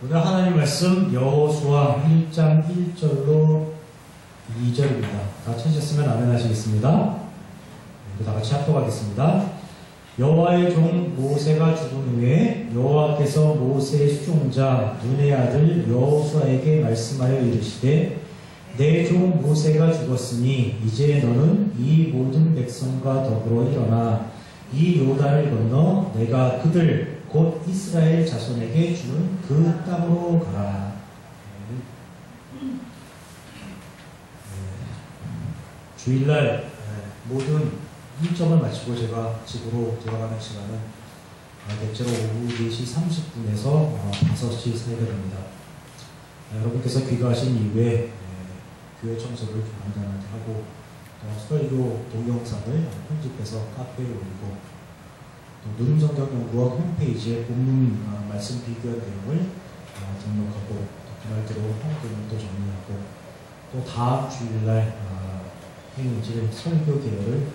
오늘 하나님 말씀 여호수아 1장 1절로 2절입니다. 다 찾으셨으면 아멘 하시겠습니다. 다 같이 합독하겠습니다. 여호와의 종 모세가 죽은 후에 여호와께서 모세의 수종자 눈의 아들 여호수아에게 말씀하여 이르시되 내 종 모세가 죽었으니 이제 너는 이 모든 백성과 더불어 일어나 이 요단을 건너 내가 그들 곧 이스라엘 자손에게 주는 그 땅으로 가라. 주일날 모든 일정을 마치고 제가 집으로 돌아가는 시간은 대체로 오후 4시 30분에서 5시 사이가 됩니다. 여러분께서 귀가하신 이후에 교회 청소를 간단하게 하고 설교 동영상을 편집해서 카페에 올리고 또 누름성경연구원 홈페이지에 본문 말씀 비교한 내용을 등록하고 또 그날대로 헌금도 정리하고 또 다음 주일날 행인지를 설교 계열을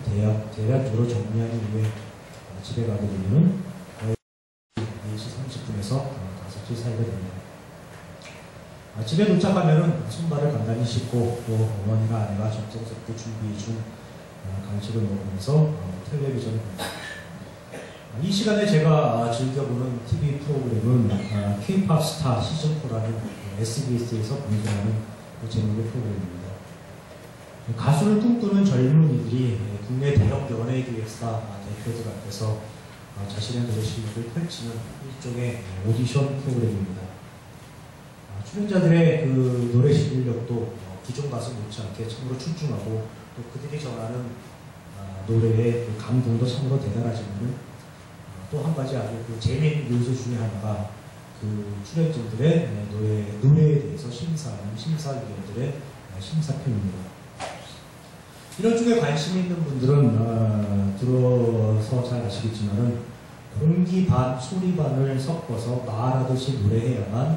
대략적으로 정리한 이후에 집에 가게 되면 거의 4시 30분에서 5시 사이가 됩니다. 집에 도착하면은 손발을 간단히 씻고 또 어머니가 아내가 정성스럽게 준비 중 간식을 먹으면서 텔레비전을 봅니다. 이 시간에 제가 즐겨보는 TV 프로그램은 K-POP 스타 시즌4라는 SBS에서 방송하는 제목의 프로그램입니다. 가수를 꿈꾸는 젊은이들이 국내 대형 연예기획사 대표들 앞에서 자신의 노래 실력을 펼치는 일종의 오디션 프로그램입니다. 출연자들의 그 노래 실력도 기존 가수 못지않게 참으로 출중하고 또 그들이 전하는 노래의 그 감동도 참으로 대단하지만은 또 한 가지 아주 그 재미있는 요소 중에 하나가 그 출연진들의 노래에 대해서 심사하는 심사위원들의 심사평입니다. 이런 쪽에 관심 있는 분들은 들어서 잘 아시겠지만은 공기 반, 소리 반을 섞어서 말하듯이 노래해야만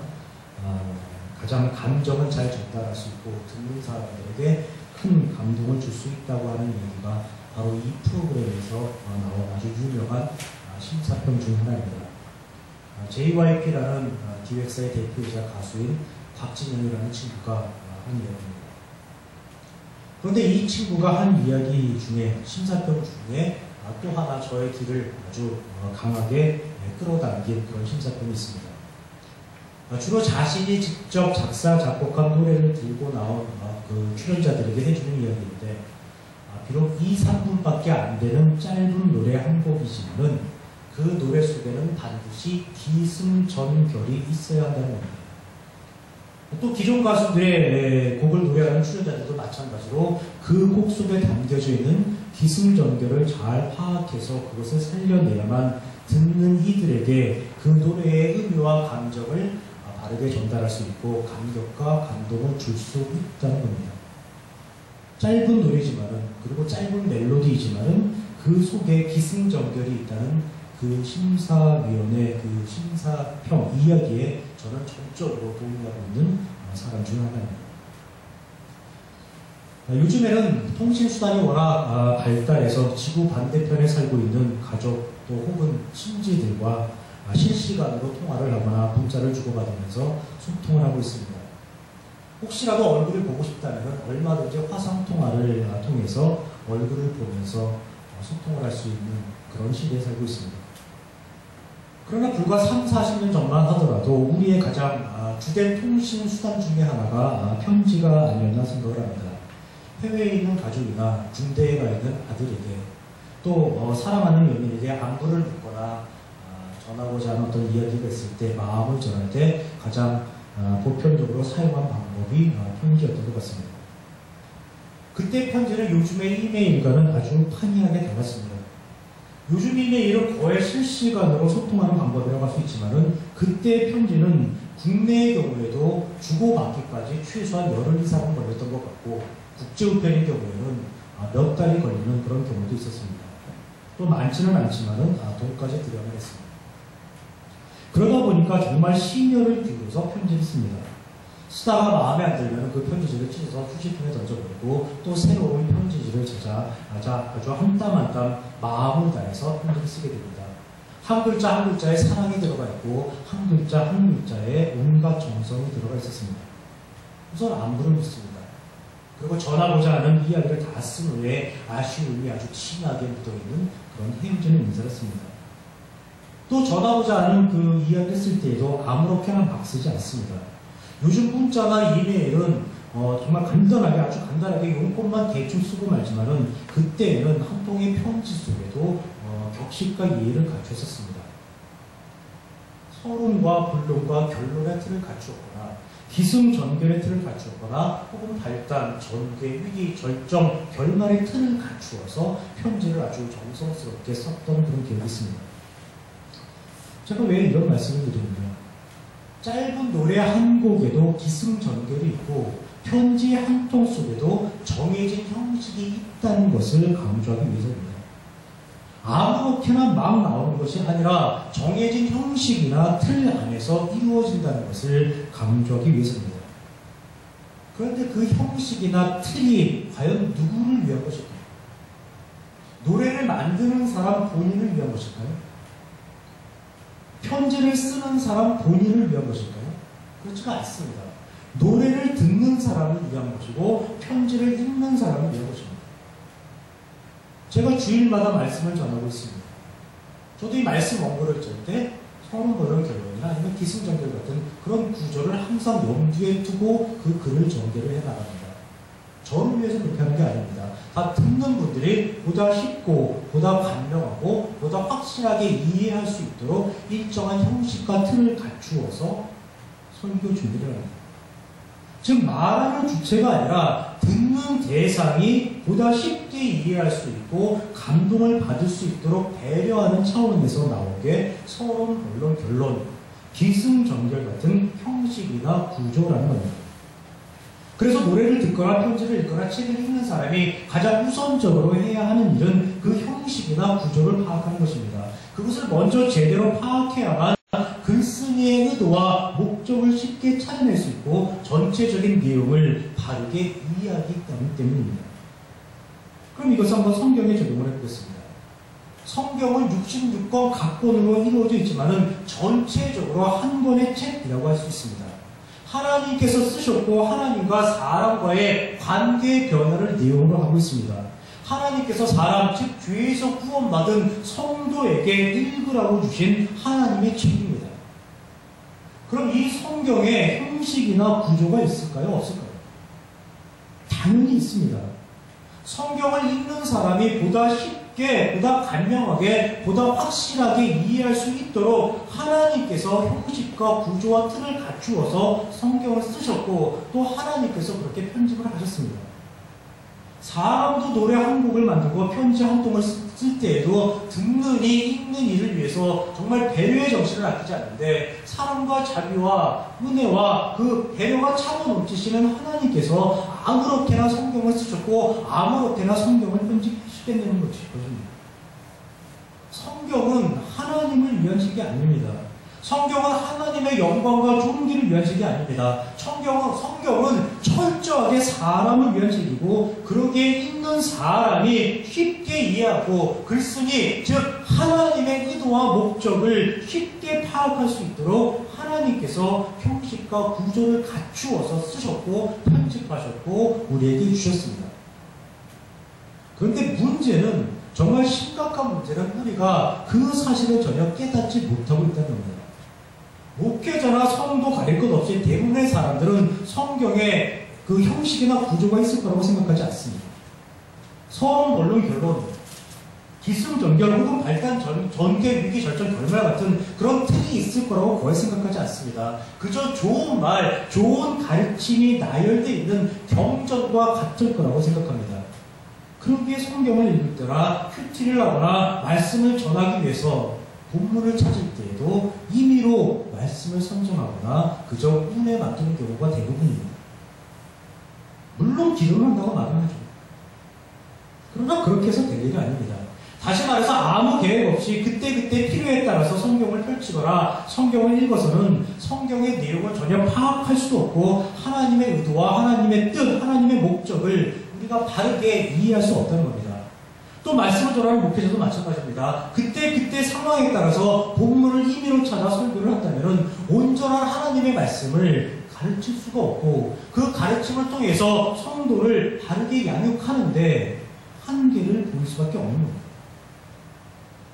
가장 감정은 잘 전달할 수 있고 듣는 사람들에게 큰 감동을 줄 수 있다고 하는 이야기가 바로 이 프로그램에서 나온 아주 유명한 심사평 중 하나입니다. JYP라는 기획사의 대표이자 가수인 곽진영이라는 친구가 한 이야기입니다. 그런데 이 친구가 한 이야기 중에 심사평 중에 또 하나 저의 귀를 아주 강하게 끌어당긴 그런 심사평이 있습니다. 주로 자신이 직접 작사, 작곡한 노래를 들고 나온 그 출연자들에게 해주는 이야기인데 비록 2, 3분밖에 안 되는 짧은 노래 한 곡이지만 그 노래 속에는 반드시 기승전결이 있어야 한다는 겁니다. 또 기존 가수들의 곡을 노래하는 출연자들도 마찬가지로 그 곡 속에 담겨져 있는 기승전결을 잘 파악해서 그것을 살려내야만 듣는 이들에게 그 노래의 의미와 감정을 바르게 전달할 수 있고 감격과 감동을 줄 수 있다는 겁니다. 짧은 노래지만은 그리고 짧은 멜로디이지만은 그 속에 기승전결이 있다는 그 심사위원회 그 심사평 이야기에 저는 전적으로 동의하고 있는 사람 중 하나입니다. 요즘에는 통신수단이 워낙 발달해서 지구 반대편에 살고 있는 가족 또 혹은 친지들과 실시간으로 통화를 하거나 문자를 주고받으면서 소통을 하고 있습니다. 혹시라도 얼굴을 보고 싶다면 얼마든지 화상통화를 통해서 얼굴을 보면서 소통을 할 수 있는 그런 시대에 살고 있습니다. 그러나 불과 3, 40년 전만 하더라도 우리의 가장 주된 통신수단 중에 하나가 편지가 아니었나 생각을 합니다. 해외에 있는 가족이나 군대에 가 있는 아들에게 또 사랑하는 연인에게 안부를 묻거나 전하고자 하는 어떤 이야기가 있을 때 마음을 전할 때 가장 보편적으로 사용한 방법이 편지였던 것 같습니다. 그때 편지는 요즘의 이메일과는 아주 판이하게 달랐습니다. 요즘 이메일은 거의 실시간으로 소통하는 방법이라고 할 수 있지만은 그때 편지는 국내의 경우에도 주고받기까지 최소한 열흘 이상은 걸렸던 것 같고 국제우편의 경우에는 몇 달이 걸리는 그런 경우도 있었습니다. 또 많지는 않지만은 돈까지 들여야 했습니다. 그러다 보니까 정말 심혈을 기울여서 편지를 씁니다. 쓰다가 마음에 안 들면 그 편지지를 찢어서 휴지통에 던져버리고 또 새로운 편지지를 찾아 아주 한 땀 한 땀 마음을 다해서 편지를 쓰게 됩니다. 한 글자 한 글자에 사랑이 들어가 있고 한 글자 한 글자에 온갖 정성이 들어가 있었습니다. 우선 안부를 묻습니다. 그리고 전하고자 하는 이야기를 다 쓴 후에 아쉬움이 아주 진하게 묻어있는 그런 헤어지는 인사를 씁니다. 또 전하고자 하는 그 이야기를 쓸 때에도 아무렇게나 막 쓰지 않습니다. 요즘 문자나 이메일은 정말 간단하게 아주 간단하게 용건만 대충 쓰고 말지만은 그때에는 한 통의 편지 속에도 격식과 예의를 갖추었습니다. 서론과 본론과 결론의 틀을 갖추었거나 기승전결의 틀을 갖추었거나 혹은 발단, 전개, 위기, 절정, 결말의 틀을 갖추어서 편지를 아주 정성스럽게 썼던 그런 기억이 있습니다. 제가 왜 이런 말씀을 드리느냐, 짧은 노래 한 곡에도 기승전결이 있고 편지 한 통 속에도 정해진 형식이 있다는 것을 강조하기 위해서입니다. 아무렇게나 막 나오는 것이 아니라 정해진 형식이나 틀 안에서 이루어진다는 것을 강조하기 위해서입니다. 그런데 그 형식이나 틀이 과연 누구를 위한 것일까요? 노래를 만드는 사람 본인을 위한 것일까요? 편지를 쓰는 사람 본인을 위한 것일까요? 그렇지가 않습니다. 노래를 듣는 사람을 위한 것이고 편지를 읽는 사람을 위한 것입니다. 제가 주일마다 말씀을 전하고 있습니다. 저도 이 말씀 원고를 짤 때 서론, 본론, 결론이나 아니면 기승전결 같은 그런 구조를 항상 염두에 두고 그 글을 전개를 해나갑니다. 저를 위해서 그렇게 하는 게 아닙니다. 다 듣는 분들이 보다 쉽고 보다 간명하고 보다 확실하게 이해할 수 있도록 일정한 형식과 틀을 갖추어서 설교 준비를 합니다. 즉 말하는 주체가 아니라 듣는 대상이 보다 쉽게 이해할 수 있고 감동을 받을 수 있도록 배려하는 차원에서 나온 게 서론, 본론, 결론, 기승전결 같은 형식이나 구조라는 겁니다. 그래서 노래를 듣거나 편지를 읽거나 책을 읽는 사람이 가장 우선적으로 해야 하는 일은 그 형식이나 구조를 파악하는 것입니다. 그것을 먼저 제대로 파악해야만 글쓴이의 의도와 목적을 쉽게 찾아낼 수 있고 전체적인 내용을 바르게 이해하기 때문입니다. 그럼 이것을 한번 성경에 적용을 해보겠습니다. 성경은 66권 각권으로 이루어져 있지만은 전체적으로 한 권의 책이라고 할 수 있습니다. 하나님께서 쓰셨고 하나님과 사람과의 관계의 변화를 내용으로 하고 있습니다. 하나님께서 사람, 즉 죄에서 구원받은 성도에게 읽으라고 주신 하나님의 책입니다. 그럼 이 성경에 형식이나 구조가 있을까요? 없을까요? 당연히 있습니다. 성경을 읽는 사람이 보다 쉽게, 보다 간명하게, 보다 확실하게 이해할 수 있도록 하나님께서 형식과 구조와 틀을 갖추어서 성경을 쓰셨고 또 하나님께서 그렇게 편집을 하셨습니다. 사람도 노래 한 곡을 만들고 편지 한 통을 쓸 때에도 듣는 이, 읽는 이를 위해서 정말 배려의 정신을 아끼지 않는데 사랑과 자비와 은혜와 그 배려가 차고 넘치시는 하나님께서 아무렇게나 성경을 쓰셨고 아무렇게나 성경을 편집하시겠다는 것입니다. 성경은 하나님을 위한 책이 아닙니다. 성경은 하나님의 영광과 존귀를 위한 책이 아닙니다. 성경은 철저하게 사람을 위한 책이고 그러기에 읽는 사람이 쉽게 이해하고 글쓴이 즉 하나님의 의도와 목적을 쉽게 파악할 수 있도록 하나님께서 형식과 구조를 갖추어서 쓰셨고 편집하셨고 우리에게 주셨습니다. 그런데 문제는 정말 심각한 문제는 우리가 그 사실을 전혀 깨닫지 못하고 있다는 겁니다. 목회자나 성도 가릴 것 없이 대부분의 사람들은 성경에 그 형식이나 구조가 있을 거라고 생각하지 않습니다. 서론, 본론, 결론, 기승전결 혹은 발단, 전개, 위기, 절정, 결말 같은 그런 틀이 있을 거라고 거의 생각하지 않습니다. 그저 좋은 말, 좋은 가르침이 나열되어 있는 경전과 같을 거라고 생각합니다. 그러기에 성경을 읽을 때나 큐티를 하거나 말씀을 전하기 위해서 본문을 찾을 때에도 임의로 말씀을 선정하거나 그저 운에 맡기는 경우가 대부분입니다. 물론 기도한다고 말은 하죠. 그러나 그렇게 해서 될 일이 아닙니다. 다시 말해서 아무 계획 없이 그때그때 필요에 따라서 성경을 펼치거나 성경을 읽어서는 성경의 내용을 전혀 파악할 수도 없고 하나님의 의도와 하나님의 뜻, 하나님의 목적을 우리가 바르게 이해할 수 없다는 겁니다. 또 또 말씀을 전하는 목회자도 마찬가지입니다. 그때 상황에 따라서 본문을 임의로 찾아 설교를 한다면 온전한 하나님의 말씀을 가르칠 수가 없고 그 가르침을 통해서 성도를 바르게 양육하는데 한계를 보일 수밖에 없는 겁니다.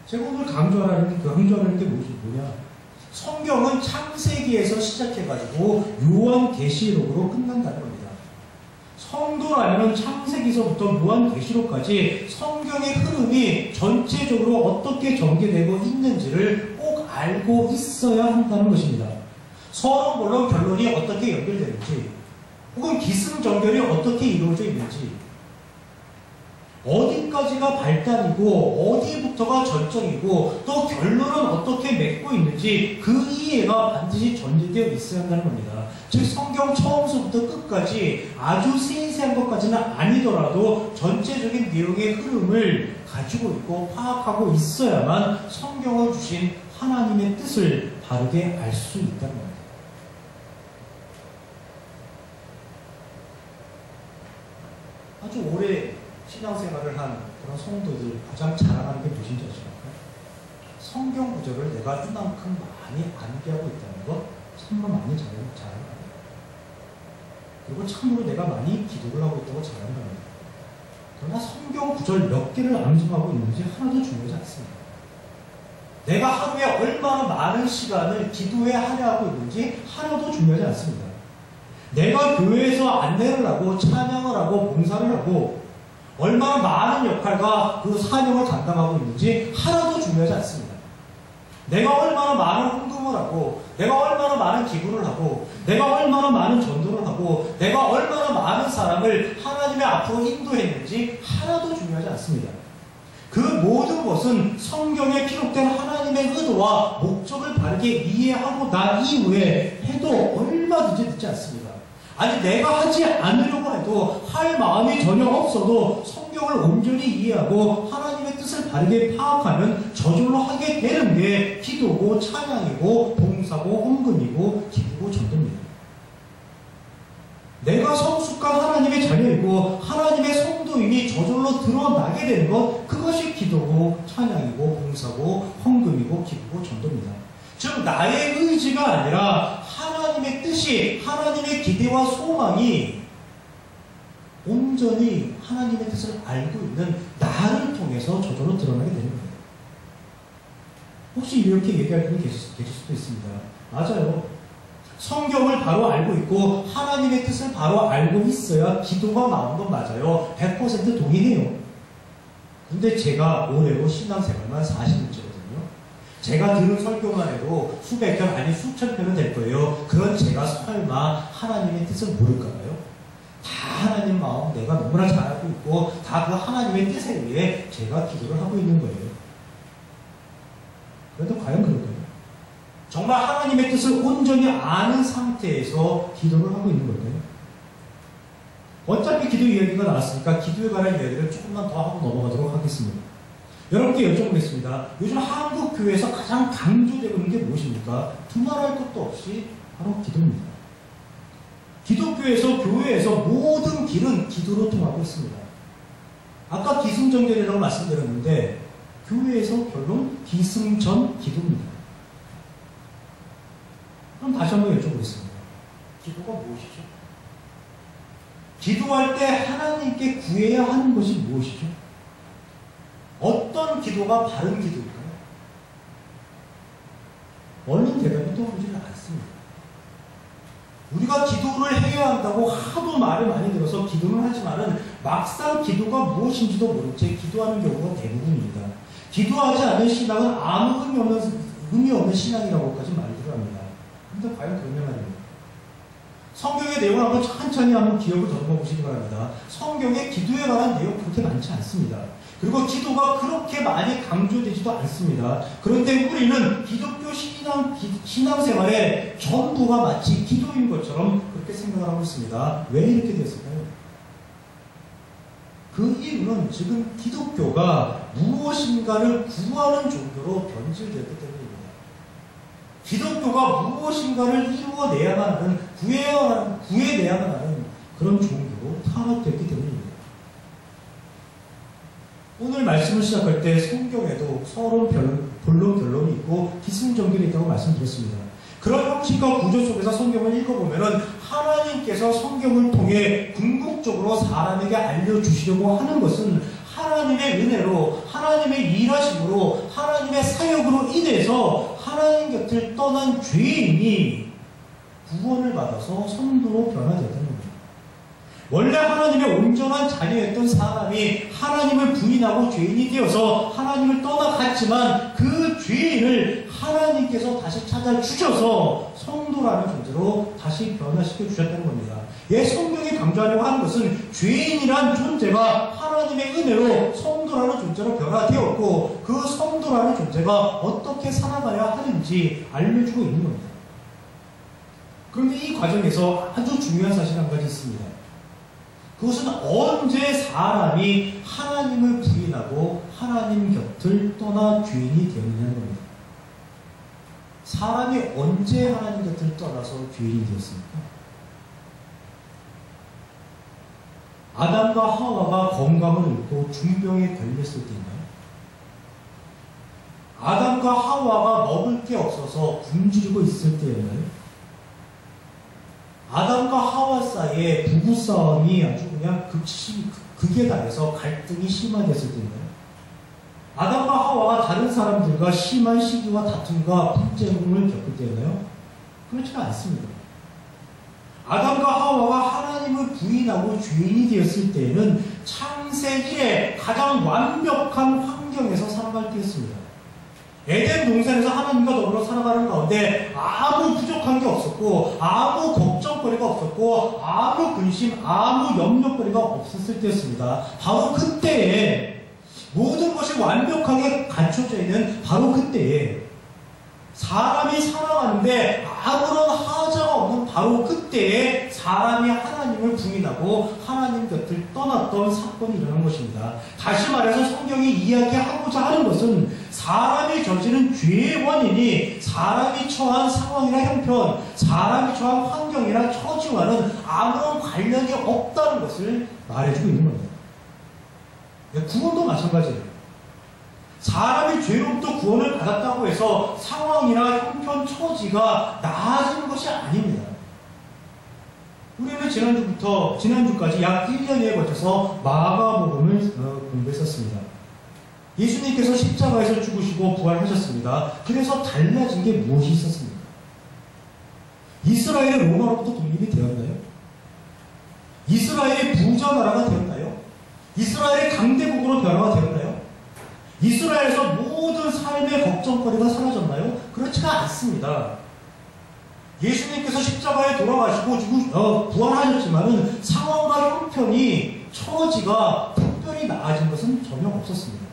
제가 오늘 강조하는 게 뭐냐? 성경은 창세기에서 시작해가지고 요한계시록으로 끝난다는 겁니다. 성도라면 창세기서부터 요한계시록까지 성경의 흐름이 전체적으로 어떻게 전개되고 있는지를 꼭 알고 있어야 한다는 것입니다. 서로 물론 결론이 어떻게 연결되는지 혹은 기승전결이 어떻게 이루어져 있는지 어디까지가 발단이고 어디부터가 절정이고 또 결론은 어떻게 맺고 있는지 그 이해가 반드시 전제되어 있어야 한다는 겁니다. 즉 성경 처음부터 끝까지 아주 세세한 것까지는 아니더라도 전체적인 내용의 흐름을 가지고 있고 파악하고 있어야만 성경을 주신 하나님의 뜻을 바르게 알 수 있다는 겁니다. 아주 오래 신앙생활을 한 그런 성도들 가장 자랑하는 게 무엇인지 아십니까? 성경 구절을 내가 이만큼 많이 암기하고 있다는 것 참으로 많이 자랑합니다. 그리고 참으로 내가 많이 기도를 하고 있다고 자랑합니다. 그러나 성경 구절 몇 개를 암송하고 있는지 하나도 중요하지 않습니다. 내가 하루에 얼마나 많은 시간을 기도에 할애하고 있는지 하나도 중요하지 않습니다. 내가 교회에서 안내를 하고 찬양을 하고 봉사를 하고 얼마나 많은 역할과 그 사명을 감당하고 있는지 하나도 중요하지 않습니다. 내가 얼마나 많은 헌금을 하고 내가 얼마나 많은 기부를 하고 내가 얼마나 많은 전도를 하고 내가 얼마나 많은 사람을 하나님의 앞으로 인도했는지 하나도 중요하지 않습니다. 그 모든 것은 성경에 기록된 하나님의 의도와 목적을 바르게 이해하고 난 이후에 해도 얼마든지 늦지 않습니다. 아니 내가 하지 않으려고 해도 할 마음이 전혀 없어도 성경을 온전히 이해하고 하나님의 뜻을 바르게 파악하면 저절로 하게 되는 게 기도고 찬양이고 봉사고 헌금이고 기부고 전도입니다. 내가 성숙한 하나님의 자녀이고 하나님의 성도임이 저절로 드러나게 되는 것 그것이 기도고 찬양이고 봉사고 헌금이고 기부고 전도입니다. 즉 나의 의지가 아니라 하나님의 뜻이 하나님의 기대와 소망이 온전히 하나님의 뜻을 알고 있는 나를 통해서 저절로 드러나게 되는 겁니다. 혹시 이렇게 얘기할 분이 계실 수도 있습니다. 맞아요. 성경을 바로 알고 있고 하나님의 뜻을 바로 알고 있어야 기도가 나오는 건 맞아요. 100% 동의해요. 근데 제가 올해로 신앙생활만 40년째거든요. 제가 들은 설교만 해도 수백 편 아니 수천 편은 될 거예요. 그런 제가 설마 하나님의 뜻을 모를까요? 다 하나님 마음 내가 너무나 잘 알고 있고 다 그 하나님의 뜻에 의해 제가 기도를 하고 있는 거예요. 그런데 과연 그럴까요? 정말 하나님의 뜻을 온전히 아는 상태에서 기도를 하고 있는 걸까요? 어차피 기도 이야기가 나왔으니까 기도에 관한 이야기를 조금만 더 하고 넘어가도록 하겠습니다. 여러분께 여쭤보겠습니다. 요즘 한국 교회에서 가장 강조되고 있는 게 무엇입니까? 두말할 것도 없이 바로 기도입니다. 기독교에서 교회에서 모든 길은 기도로 통하고 있습니다. 아까 기승전결이라고 말씀드렸는데 교회에서 결론 기승전 기도입니다. 그럼 다시 한번 여쭤보겠습니다. 기도가 무엇이죠? 기도할 때 하나님께 구해야 하는 것이 무엇이죠? 어떤 기도가 바른 기도일까요? 얼른 대답이 떠오르지는 않습니다. 우리가 기도를 해야 한다고 하도 말을 많이 들어서 기도는 하지만은 막상 기도가 무엇인지도 모른 채 기도하는 경우가 대부분입니다. 기도하지 않는 신앙은 아무 의미 없는 신앙이라고까지 말들을 합니다. 그런데 과연 그러냐 말입니다. 성경의 내용을 한번 천천히 한번 기억을 더듬어 보시기 바랍니다. 성경에 기도에 관한 내용 그렇게 많지 않습니다. 그리고 기도가 그렇게 많이 강조되지도 않습니다. 그런데 우리는 기독교 신앙생활의 전부가 마치 기도인 것처럼 그렇게 생각을 하고 있습니다. 왜 이렇게 됐을까요? 그 이유는 지금 기독교가 무엇인가를 구하는 종교로 변질되었기 때문입니다. 기독교가 무엇인가를 이루어내야만 하는, 구해내야만 하는 그런 종교로 탄압됐기 때문입니다. 오늘 말씀을 시작할 때 성경에도 서론, 본론, 결론이 있고 기승전결이 있다고 말씀드렸습니다. 그런 형식과 구조 속에서 성경을 읽어보면은 하나님께서 성경을 통해 궁극적으로 사람에게 알려주시려고 하는 것은 하나님의 은혜로, 하나님의 일하심으로, 하나님의 사역으로 인해서 하나님 곁을 떠난 죄인이 구원을 받아서 성도로 변화되었다는 겁니다. 원래 하나님의 온전한 자녀였던 사람이 하나님을 부인하고 죄인이 되어서 하나님을 떠나갔지만 그 죄인을 하나님께서 다시 찾아주셔서 성도라는 존재로 다시 변화시켜 주셨다는 겁니다. 성경이 강조하려고 하는 것은 죄인이란 존재가 하나님의 은혜로 성도라는 존재로 변화되었고 그 성도라는 존재가 어떻게 살아가야 하는지 알려주고 있는 겁니다. 그런데 이 과정에서 아주 중요한 사실 한 가지 있습니다. 그것은 언제 사람이 하나님을 부인하고 하나님 곁을 떠나 죄인이 되었느냐는 겁니다. 사람이 언제 하나님 곁을 떠나서 죄인이 되었습니까? 아담과 하와가 건강을 잃고 중병에 걸렸을 때인가요? 아담과 하와가 먹을 게 없어서 굶주리고 있을 때였나요? 아담과 하와 사이에 부부싸움이 아주 그냥 극에 달해서 갈등이 심화됐을 때인가요? 아담과 하와가 다른 사람들과 심한 시기와 다툼과 분쟁을 겪을 때였나요? 그렇지는 않습니다. 아담과 하와가 하나님을 부인하고 죄인이 되었을 때에는 창세 1에 가장 완벽한 환경에서 살아갈 때였습니다. 에덴 동산에서 하나님과 더불어 살아가는 가운데 아무 부족한 게 없었고 아무 걱정거리가 없었고 아무 근심, 아무 염려거리가 없었을 때였습니다. 바로 그때에 모든 것이 완벽하게 갖춰져 있는 바로 그때에 사람이 살아가는데 아무런 하자가 없는 바로 그때에 사람이 하나님을 부인하고 하나님 곁을 떠났던 사건이 일어난 것입니다. 다시 말해서 성경이 이야기하고자 하는 것은 사람이 저지른 죄의 원인이 사람이 처한 상황이나 형편, 사람이 처한 환경이나 처지와는 아무런 관련이 없다는 것을 말해주고 있는 겁니다. 구원도 마찬가지예요. 사람이 죄로부터 구원을 받았다고 해서 상황이나 형편, 처지가 나아지는 것이 아닙니다. 우리는 지난주까지 약 1년에 걸쳐서 마가복음을 공부했었습니다. 예수님께서 십자가에서 죽으시고 부활하셨습니다. 그래서 달라진 게 무엇이 있었습니까? 이스라엘이 로마로부터 독립이 되었나요? 이스라엘이 부자 나라가 되었나요? 이스라엘이 강대국으로 변화가 되었나요? 이스라엘에서 모든 삶의 걱정거리가 사라졌나요? 그렇지가 않습니다. 예수님께서 십자가에 돌아가시고 부활하셨지만은 상황과 형편이, 처지가 특별히 나아진 것은 전혀 없었습니다.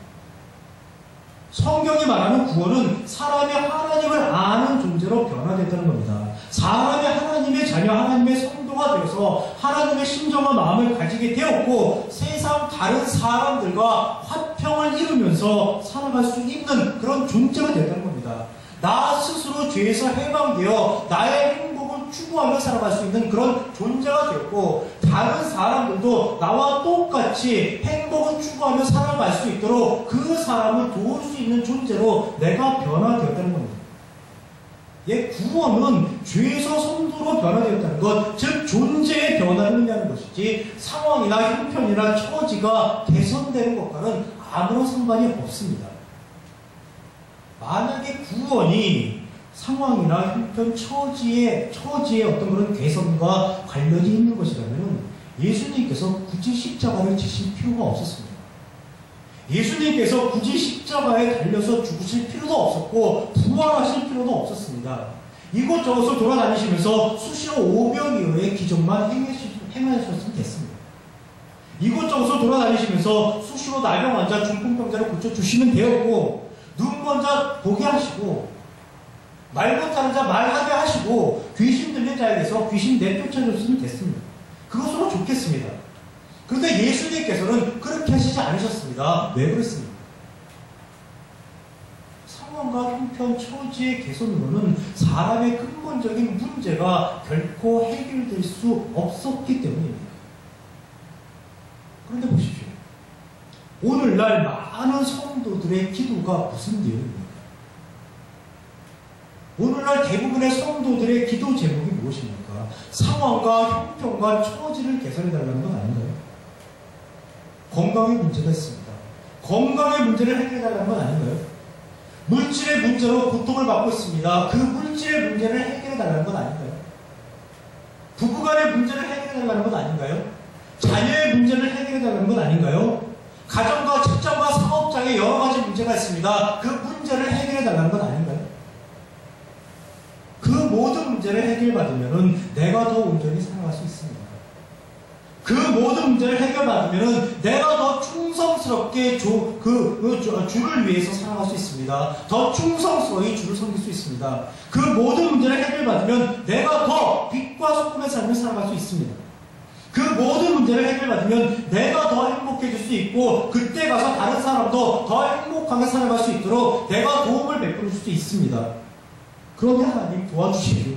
성경이 말하는 구원은 사람이 하나님을 아는 존재로 변화됐다는 겁니다. 사람이 하나님의 자녀, 하나님의 성도가 되어서 하나님의 심정과 마음을 가지게 되었고 세상 다른 사람들과 화평을 이루면서 살아갈 수 있는 그런 존재가 됐다는 겁니다. 나 스스로 죄에서 해방되어 나의 행복을 추구하며 살아갈 수 있는 그런 존재가 되었고 다른 사람들도 나와 똑같이 행복을 추구하며 살아갈 수 있도록 그 사람을 도울 수 있는 존재로 내가 변화되었다는 겁니다. 구원은 죄에서 성도로 변화되었다는 것, 즉 존재의 변화를 의미하는 것이지 상황이나 형편이나 처지가 개선되는 것과는 아무런 상관이 없습니다. 만약에 구원이 상황이나 형편, 처지의 어떤 그런 개선과 관련이 있는 것이라면 예수님께서 굳이 십자가를 지실 필요가 없었습니다. 예수님께서 굳이 십자가에 달려서 죽으실 필요도 없었고 부활하실 필요도 없었습니다. 이곳저곳을 돌아다니시면서 수시로 오병이어의 기적만 행하셨으면 됐습니다. 이곳저곳을 돌아다니시면서 수시로 나병 환자, 중풍병자를 고쳐주시면 되었고 눈먼 자 보게 하시고 말 못하는 자 말하게 하시고 귀신 들린 자에 대해서 귀신 내쫓아줬으면 됐습니다. 그것으로 좋겠습니다. 그런데 예수님께서는 그렇게 하시지 않으셨습니다. 왜 그랬습니까? 상황과 형편, 처지의 개선으로는 사람의 근본적인 문제가 결코 해결될 수 없었기 때문입니다. 그런데 보십시오. 오늘날 많은 성도들의 기도가 무슨 내용입니까? 오늘날 대부분의 성도들의 기도 제목이 무엇입니까? 상황과 형편과 처지를 개선해달라는 건 아닌가요? 건강에 문제가 있습니다. 건강의 문제를 해결해달라는 건 아닌가요? 물질의 문제로 고통을 받고 있습니다. 그 물질의 문제를 해결해달라는 건 아닌가요? 부부간의 문제를 해결해달라는 건 아닌가요? 자녀의 문제를 해결해달라는 건 아닌가요? 가정과 직장과 사업장에 여러 가지 문제가 있습니다. 그 문제를 해결해달라는 건 아닌가요? 그 모든 문제를 해결받으면 내가 더 온전히 살아갈 수 있습니다. 그 모든 문제를 해결받으면 내가 더 충성스럽게 주를 위해서 살아갈 수 있습니다. 더 충성스러이 주를 섬길 수 있습니다. 그 모든 문제를 해결받으면 내가 더 빛과 소금의 삶을 살아갈 수 있습니다. 그 모든 문제를 해결받으면 내가 더 행복해질 수 있고 그때 가서 다른 사람도 더 행복하게 살아갈 수 있도록 내가 도움을 베풀 수 있습니다. 그러니 하나님 도와주십시오.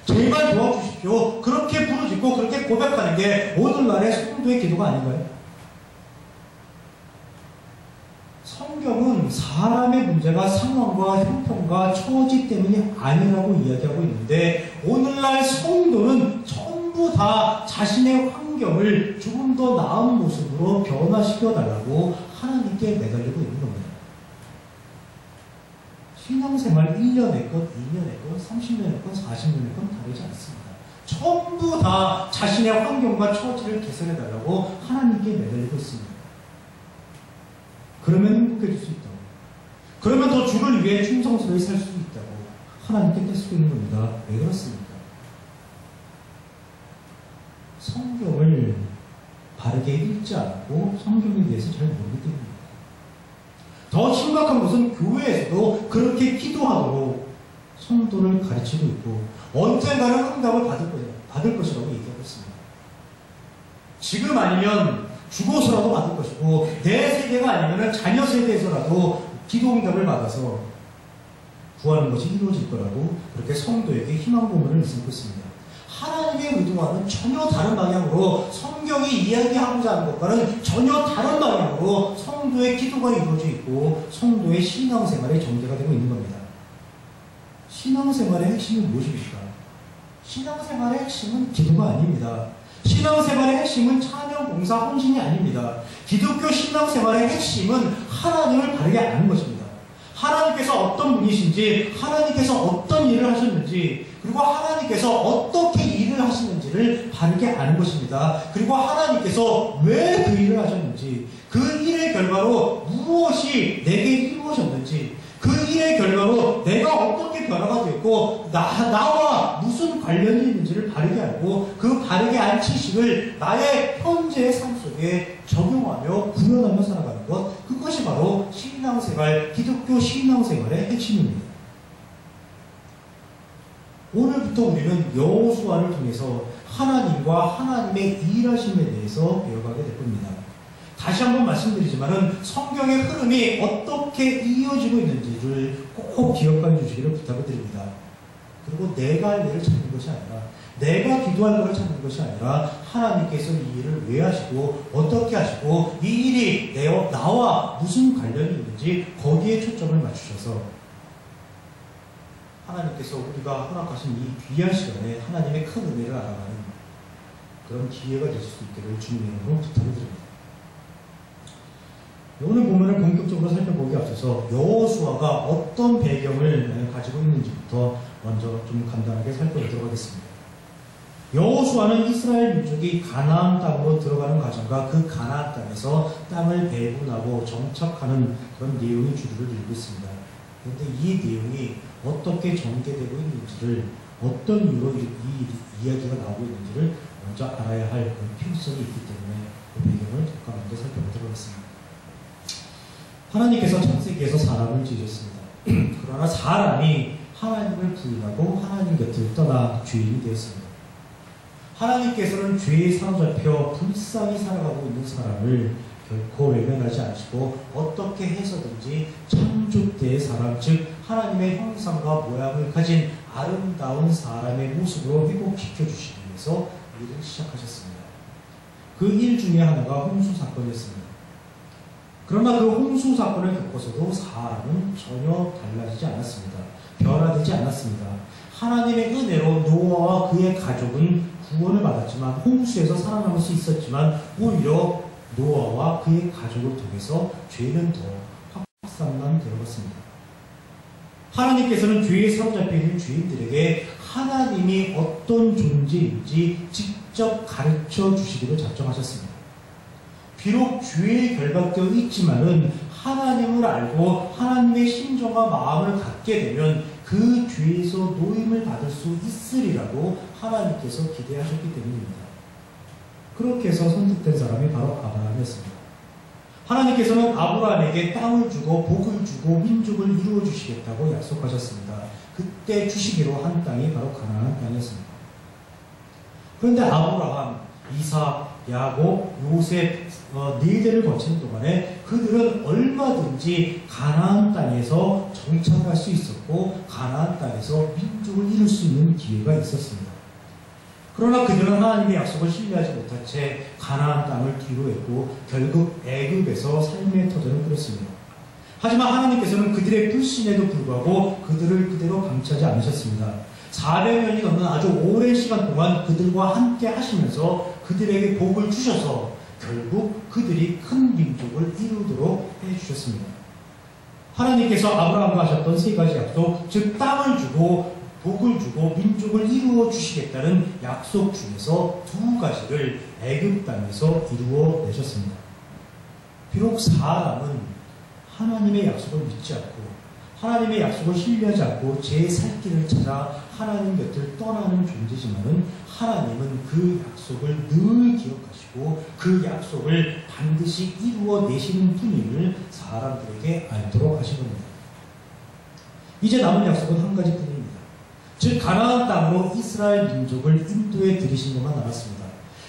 제발 도와주십시오. 그렇게 부르짖고 그렇게 고백하는 게 오늘날의 성도의 기도가 아닌가요? 성경은 사람의 문제가 상황과 형편과 처지 때문이 아니라고 이야기하고 있는데 오늘날 성도는 전부 다 자신의 환경을 조금 더 나은 모습으로 변화시켜달라고 하나님께 매달리고 있는 겁니다. 신앙생활 1년의 것, 2년의 것, 30년의 것, 40년의 것 다르지 않습니다. 전부 다 자신의 환경과 처지를 개선해달라고 하나님께 매달리고 있습니다. 그러면 행복해질 수 있다고. 그러면 더 주를 위해 충성스러이 살 수 있다고 하나님께 떼쓰고 있는 겁니다. 왜 그렇습니까? 성경을 바르게 읽지 않고 성경에 대해서 잘 모르기 때문입니다. 더 심각한 것은 교회에서도 그렇게 기도하도록 성도를 가르치고 있고 언젠가는 응답을 받을 것이라고 얘기하고 있습니다. 지금 아니면 죽어서라도 받을 것이고 내 세대가 아니면 자녀 세대에서라도 기도 응답을 받아서 구하는 것이 이루어질 거라고 그렇게 성도에게 희망 고문을 내세우고 있습니다. 하나님의 의도와는 전혀 다른 방향으로 성경이 이야기하고자 하는 것과는 전혀 다른 방향으로 성도의 기도가 이루어져 있고 성도의 신앙생활의 전개가 되고 있는 겁니다. 신앙생활의 핵심이 무엇입니까? 신앙생활의 핵심은 기도가 아닙니다. 신앙생활의 핵심은 찬양, 봉사, 헌신이 아닙니다. 기독교 신앙생활의 핵심은 하나님을 바르게 아는 것입니다. 하나님께서 어떤 분이신지, 하나님께서 어떤 일을 하셨는지, 그리고 하나님께서 어떻게 일을 하시는지를 바르게 아는 것입니다. 그리고 하나님께서 왜 그 일을 하셨는지, 그 일의 결과로 무엇이 내게 이루어졌는지, 그 일의 결과로 내가 어떻게 변화가 됐고 나와 무슨 관련이 있는지를 바르게 알고 그 바르게 알 지식을 나의 현재의 삶 속에 적용하며 구현하며 살아가는 것, 그것이 바로 신앙생활, 기독교 신앙생활의 핵심입니다. 오늘부터 우리는 여호수아를 통해서 하나님과 하나님의 일하심에 대해서 배워가게 될 겁니다. 다시 한번 말씀드리지만은 성경의 흐름이 어떻게 이어지고 있는지를 꼭 기억해 주시기를 부탁을 드립니다. 그리고 내가 할 일을 찾는 것이 아니라, 내가 기도할 것을 찾는 것이 아니라 하나님께서 이 일을 왜 하시고 어떻게 하시고 이 일이 나와 무슨 관련이 있는지 거기에 초점을 맞추셔서 하나님께서 우리가 허락하신 이 귀한 시간에 하나님의 큰 은혜를 알아가는 그런 기회가 될 수 있기를 주님의 이름으로 부탁을 드립니다. 오늘 본문을 본격적으로 살펴보기 앞서서 여호수아가 어떤 배경을 가지고 있는지부터 먼저 좀 간단하게 살펴보도록 하겠습니다. 여호수아는 이스라엘 민족이 가나안 땅으로 들어가는 과정과 그 가나안 땅에서 땅을 배분하고 정착하는 그런 내용이 주류를 이루고 있습니다. 그런데 이 내용이 어떻게 전개되고 있는지를, 어떤 이유로 이 이야기가 나오고 있는지를 먼저 알아야 할 그런 필요성이 있기 때문에 그 배경을 잠깐 먼저 살펴보도록 하겠습니다. 하나님께서 창세기에서 사람을 지으셨습니다. 그러나 사람이 하나님을 부인하고 하나님 곁을 떠나 죄인이 되었습니다. 하나님께서는 죄에 사로잡혀 불쌍히 살아가고 있는 사람을 결코 외면하지 않으시고 어떻게 해서든지 창조 때의 사람, 즉 하나님의 형상과 모양을 가진 아름다운 사람의 모습으로 회복시켜 주시기 위해서 일을 시작하셨습니다. 그 일 중에 하나가 홍수 사건이었습니다. 그러나 그 홍수 사건을 겪어서도 사람은 전혀 달라지지 않았습니다. 변화되지 않았습니다. 하나님의 은혜로 노아와 그의 가족은 구원을 받았지만 홍수에서 살아남을 수 있었지만 오히려 노아와 그의 가족을 통해서 죄는 더 확산만 되었습니다. 하나님께서는 죄에 사로잡혀 있는 죄인들에게 하나님이 어떤 존재인지 직접 가르쳐 주시기로 작정하셨습니다. 비록 죄에 결박되어 있지만은 하나님을 알고 하나님의 심정과 마음을 갖게 되면 그 죄에서 노임을 받을 수 있으리라고 하나님께서 기대하셨기 때문입니다. 그렇게 해서 선택된 사람이 바로 아브라함이었습니다. 하나님께서는 아브라함에게 땅을 주고 복을 주고 민족을 이루어 주시겠다고 약속하셨습니다. 그때 주시기로 한 땅이 바로 가나안 땅이었습니다. 그런데 아브라함, 이삭, 야곱, 요셉 네 대를 거친 동안에 그들은 얼마든지 가나안 땅에서 정착할 수 있었고 가나안 땅에서 민족을 이룰 수 있는 기회가 있었습니다. 그러나 그들은 하나님의 약속을 신뢰하지 못한 채 가나안 땅을 뒤로 했고 결국 애굽에서 삶의 터전을 꾸렸습니다. 하지만 하나님께서는 그들의 불신에도 불구하고 그들을 그대로 감추지 않으셨습니다. 400년이 넘는 아주 오랜 시간 동안 그들과 함께 하시면서 그들에게 복을 주셔서 결국 그들이 큰 민족을 이루도록 해주셨습니다. 하나님께서 아브라함과 하셨던 세 가지 약속, 즉 땅을 주고 복을 주고 민족을 이루어 주시겠다는 약속 중에서 두 가지를 애굽 땅에서 이루어 내셨습니다. 비록 사람은 하나님의 약속을 믿지 않고 하나님의 약속을 신뢰하지 않고 제 살 길을 찾아 하나님 곁을 떠나는 존재지만은 하나님은 그 약속을 늘 기억하시고 그 약속을 반드시 이루어 내시는 분임을 사람들에게 알도록 하신 겁니다. 이제 남은 약속은 한 가지 뿐입니다. 즉 가나안 땅으로 이스라엘 민족을 인도해 들이신 것만 남았습니다.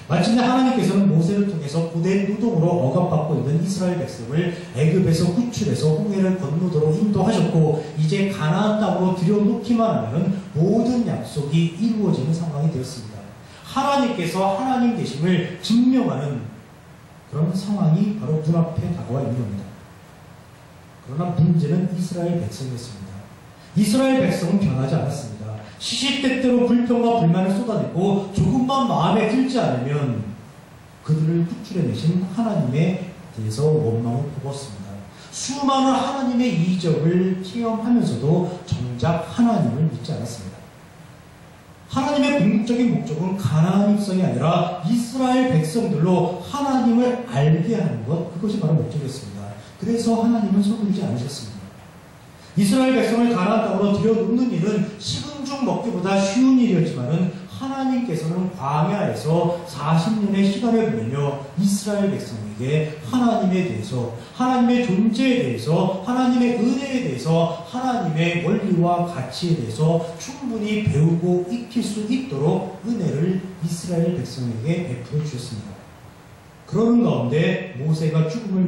마침내 하나님께서는 모세를 통해서 고된 노동으로 억압받고 있는 이스라엘 백성을 애굽에서 구출해서 홍해를 건너도록 인도하셨고 이제 가나안 땅으로 들여놓기만 하면 모든 약속이 이루어지는 상황이 되었습니다. 하나님께서 하나님 되심을 증명하는 그런 상황이 바로 눈앞에 다가와 있는 겁니다. 그러나 문제는 이스라엘 백성이었습니다. 이스라엘 백성은 변하지 않았습니다. 시시때때로 불평과 불만을 쏟아내고 조금만 마음에 들지 않으면 그들을 구출해내신 하나님에 대해서 원망을 품었습니다. 수많은 하나님의 이적을 체험하면서도 정작 하나님을 믿지 않았습니다. 하나님의 궁극적인 목적은 가나안 백성이 아니라 이스라엘 백성들로 하나님을 알게 하는 것, 그것이 바로 목적이었습니다. 그래서 하나님은 서두르지 않으셨습니다. 이스라엘 백성을 가나안 땅으로 들여놓는 일은 식은 죽 먹기보다 쉬운 일이었지만은 하나님께서는 광야에서 40년의 시간을 보내며 이스라엘 백성에게 하나님에 대해서, 하나님의 존재에 대해서, 하나님의 은혜에 대해서, 하나님의 원리와 가치에 대해서 충분히 배우고 익힐 수 있도록 은혜를 이스라엘 백성에게 베풀어 주셨습니다. 그러는 가운데 모세가 죽음을